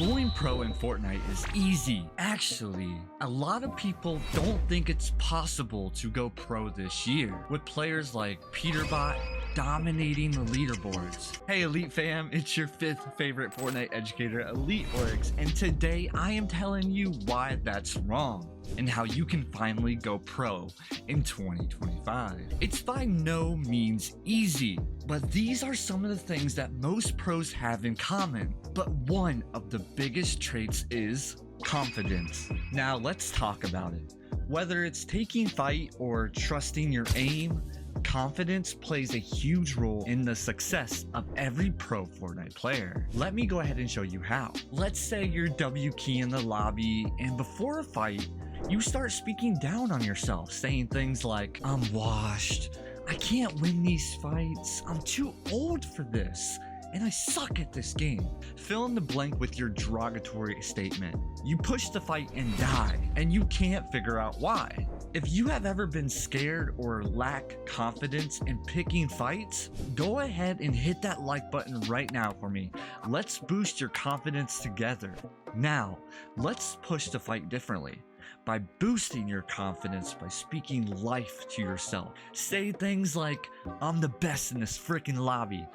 Going pro in Fortnite is easy. Actually, a lot of people don't think it's possible to go pro this year, with players like Peterbot dominating the leaderboards. Hey Elite fam, it's your 5th favorite Fortnite educator, EliteOryx, and today I am telling you why that's wrong and how you can finally go pro in 2025. It's by no means easy, but these are some of the things that most pros have in common. But one of the biggest traits is confidence. Now let's talk about it. Whether it's taking fight or trusting your aim, confidence plays a huge role in the success of every pro Fortnite player. Let me go ahead and show you how. Let's say you're W key in the lobby, and before a fight, you start speaking down on yourself, saying things like, "I'm washed, I can't win these fights, I'm too old for this, and I suck at this game." Fill in the blank with your derogatory statement. You push the fight and die, and you can't figure out why. If you have ever been scared or lack confidence in picking fights, go ahead and hit that like button right now for me. Let's boost your confidence together. Now, let's push the fight differently. By boosting your confidence by speaking life to yourself. Say things like, "I'm the best in this freaking lobby."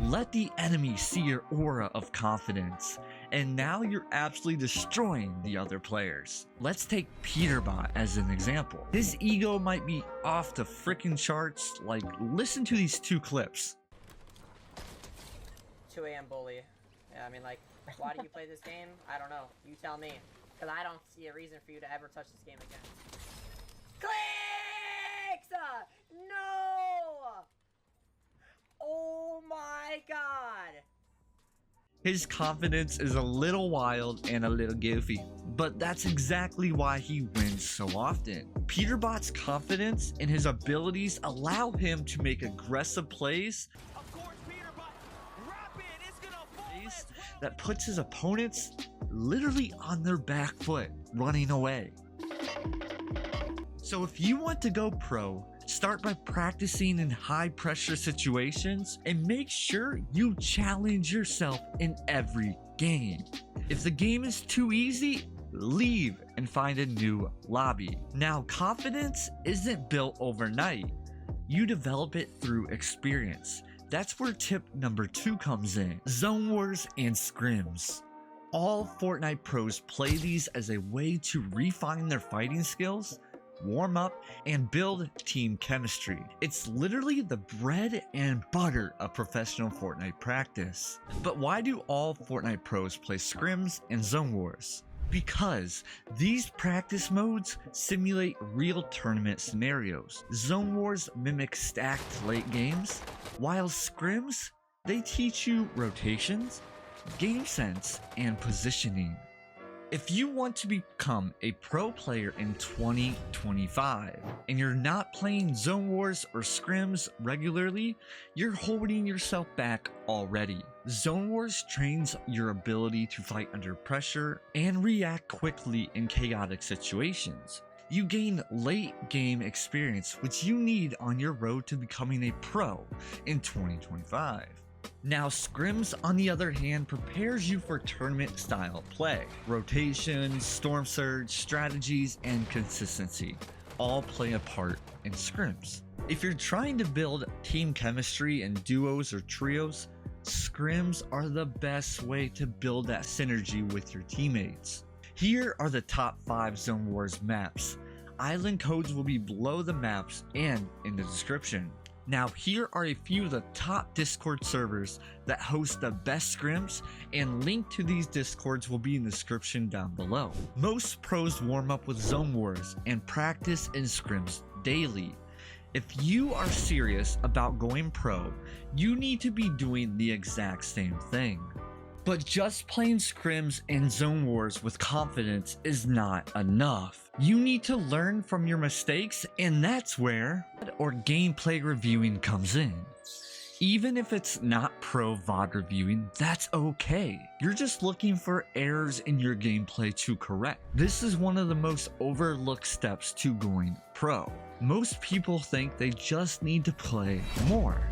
Let the enemy see your aura of confidence, and now you're absolutely destroying the other players. Let's take Peterbot as an example. His ego might be off the freaking charts. Like, listen to these 2 clips. 2 a.m. bully. Yeah, I mean, like, why do you play this game? I don't know. You tell me. Because I don't see a reason for you to ever touch this game again. Clicks! No! Oh my god! His confidence is a little wild and a little goofy, but that's exactly why he wins so often. Peterbot's confidence and his abilities allow him to make aggressive plays that puts his opponents literally on their back foot, running away. So if you want to go pro, start by practicing in high pressure situations and make sure you challenge yourself in every game. If the game is too easy, leave and find a new lobby. Now, confidence isn't built overnight. You develop it through experience. That's where tip number 2 comes in. Zone Wars and Scrims. All Fortnite pros play these as a way to refine their fighting skills, warm up, and build team chemistry. It's literally the bread and butter of professional Fortnite practice. But why do all Fortnite pros play Scrims and Zone Wars? Because these practice modes simulate real tournament scenarios. Zone Wars mimic stacked late games, while Scrims, they teach you rotations, game sense, and positioning. If you want to become a pro player in 2025 and you're not playing Zone Wars or Scrims regularly, you're holding yourself back already. Zone Wars trains your ability to fight under pressure and react quickly in chaotic situations. You gain late game experience, which you need on your road to becoming a pro in 2025. Now, Scrims, on the other hand, prepares you for tournament style play. Rotations, storm surge, strategies, and consistency all play a part in Scrims. If you're trying to build team chemistry in duos or trios, Scrims are the best way to build that synergy with your teammates. Here are the top 5 Zone Wars maps. Island codes will be below the maps and in the description. Now, here are a few of the top Discord servers that host the best scrims, and link to these Discords will be in the description down below. Most pros warm up with Zone Wars and practice in scrims daily. If you are serious about going pro, you need to be doing the exact same thing. But just playing scrims and Zone Wars with confidence is not enough. You need to learn from your mistakes, and that's where gameplay reviewing comes in. Even if it's not pro VOD reviewing, that's okay. You're just looking for errors in your gameplay to correct. This is one of the most overlooked steps to going pro. Most people think they just need to play more,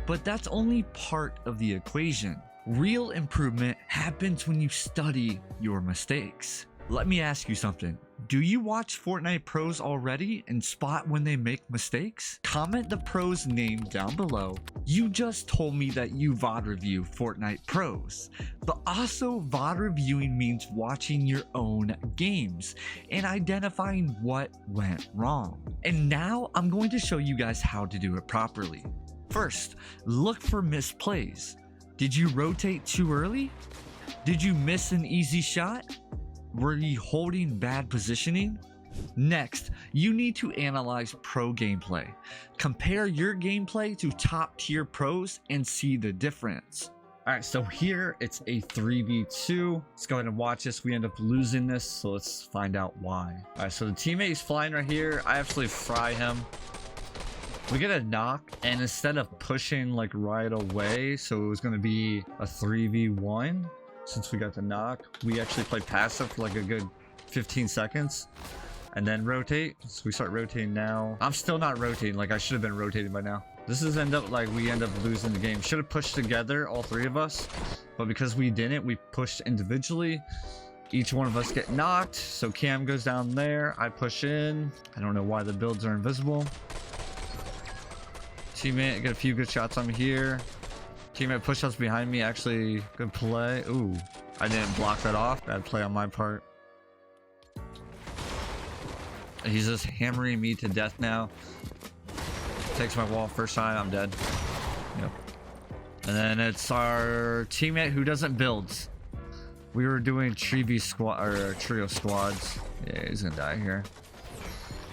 but that's only part of the equation. Real improvement happens when you study your mistakes. Let me ask you something. Do you watch Fortnite pros already and spot when they make mistakes? Comment the pro's name down below. You just told me that you VOD review Fortnite pros, but also VOD reviewing means watching your own games and identifying what went wrong. And now I'm going to show you guys how to do it properly. First, look for misplays. Did you rotate too early? Did you miss an easy shot? Were you holding bad positioning? Next, you need to analyze pro gameplay. Compare your gameplay to top tier pros and see the difference. Alright, so here it's a 3v2. Let's go ahead and watch this. We end up losing this, so let's find out why. Alright, so the teammate is flying right here. I absolutely fry him. We get a knock, and instead of pushing like right away, so it was going to be a 3v1. Since we got the knock, we actually play passive for like a good 15 seconds and then rotate. So we start rotating now. I'm still not rotating. Like I should have been rotating by now. This is we end up losing the game. Should have pushed together, all three of us, but because we didn't, we pushed individually. Each one of us get knocked. So Cam goes down there. I push in. I don't know why the builds are invisible. Teammate, get a few good shots on me here. Teammate push ups behind me. Actually, good play. Ooh, I didn't block that off. Bad play on my part. He's just hammering me to death now. Takes my wall first time. I'm dead. Yep. And then it's our teammate who doesn't build. We were doing trio squads. Yeah, he's gonna die here.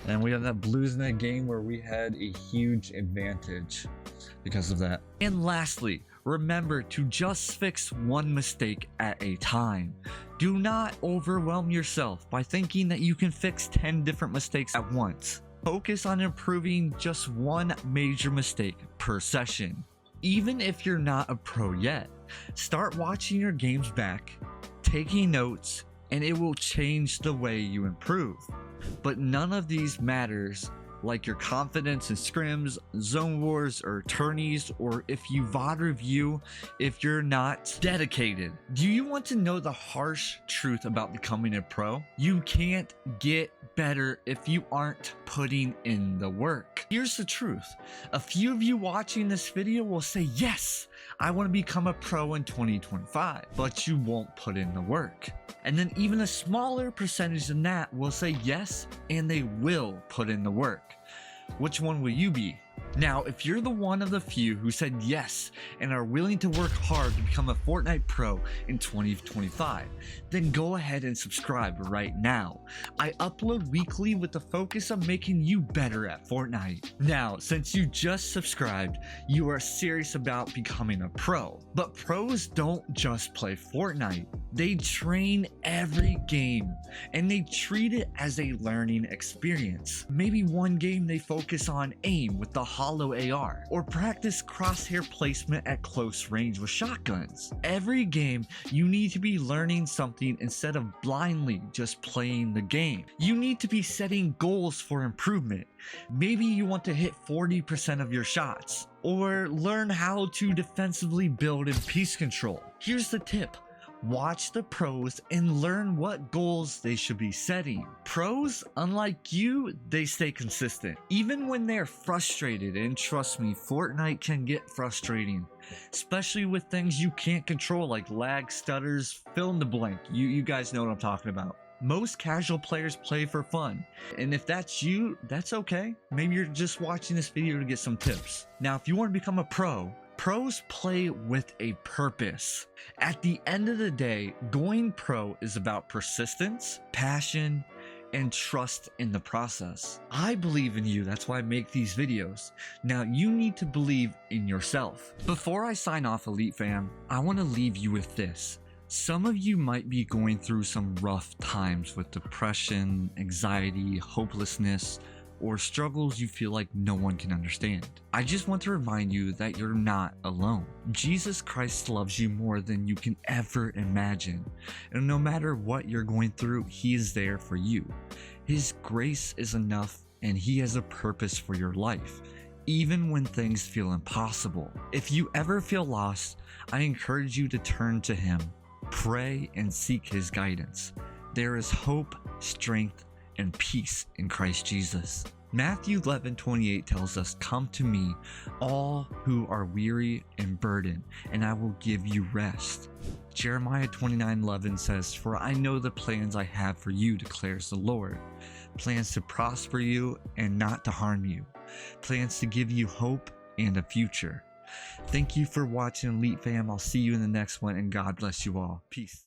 And we ended up losing that game where we had a huge advantage because of that. And lastly, remember to just fix one mistake at a time. Do not overwhelm yourself by thinking that you can fix 10 different mistakes at once. Focus on improving just one major mistake per session. Even if you're not a pro yet, start watching your games back, taking notes, and it will change the way you improve. But none of these matters like your confidence in scrims, zone wars, or tourneys, or if you VOD review if you're not dedicated. Do you want to know the harsh truth about becoming a pro? You can't get better if you aren't putting in the work. Here's the truth. A few of you watching this video will say, yes, I want to become a pro in 2025, but you won't put in the work. And then even a smaller percentage than that will say yes, and they will put in the work. Which one will you be? Now, if you're the one of the few who said yes and are willing to work hard to become a Fortnite pro in 2025, then go ahead and subscribe right now. I upload weekly with the focus of making you better at Fortnite. Now, since you just subscribed, you are serious about becoming a pro. But pros don't just play Fortnite. They train every game and they treat it as a learning experience. Maybe one game they focus on aim with the hollow AR, or practice crosshair placement at close range with shotguns. Every game, you need to be learning something instead of blindly just playing the game. You need to be setting goals for improvement. Maybe you want to hit 40% of your shots, or learn how to defensively build in piece control. Here's the tip. Watch the pros and learn what goals they should be setting. Pros, unlike you, they stay consistent. Even when they're frustrated, and trust me, Fortnite can get frustrating. Especially with things you can't control like lag, stutters, fill in the blank. You guys know what I'm talking about. Most casual players play for fun, and if that's you, that's okay. Maybe you're just watching this video to get some tips. Now, if you want to become a pro, pros play with a purpose. At the end of the day, going pro is about persistence, passion, and trust in the process. I believe in you, that's why I make these videos. Now you need to believe in yourself. Before I sign off, Elite fam, I want to leave you with this. Some of you might be going through some rough times with depression, anxiety, hopelessness, or struggles you feel like no one can understand. I just want to remind you that you're not alone. Jesus Christ loves you more than you can ever imagine. And no matter what you're going through, He is there for you. His grace is enough, and He has a purpose for your life. even when things feel impossible. If you ever feel lost, I encourage you to turn to Him, pray, and seek His guidance. There is hope, strength, and peace in Christ Jesus. Matthew 11:28 tells us, "Come to me, all who are weary and burdened, and I will give you rest." Jeremiah 29:11 says, "For I know the plans I have for you, declares the Lord. Plans to prosper you and not to harm you. Plans to give you hope and a future." Thank you for watching, Elite Fam. I'll see you in the next one, and God bless you all. Peace.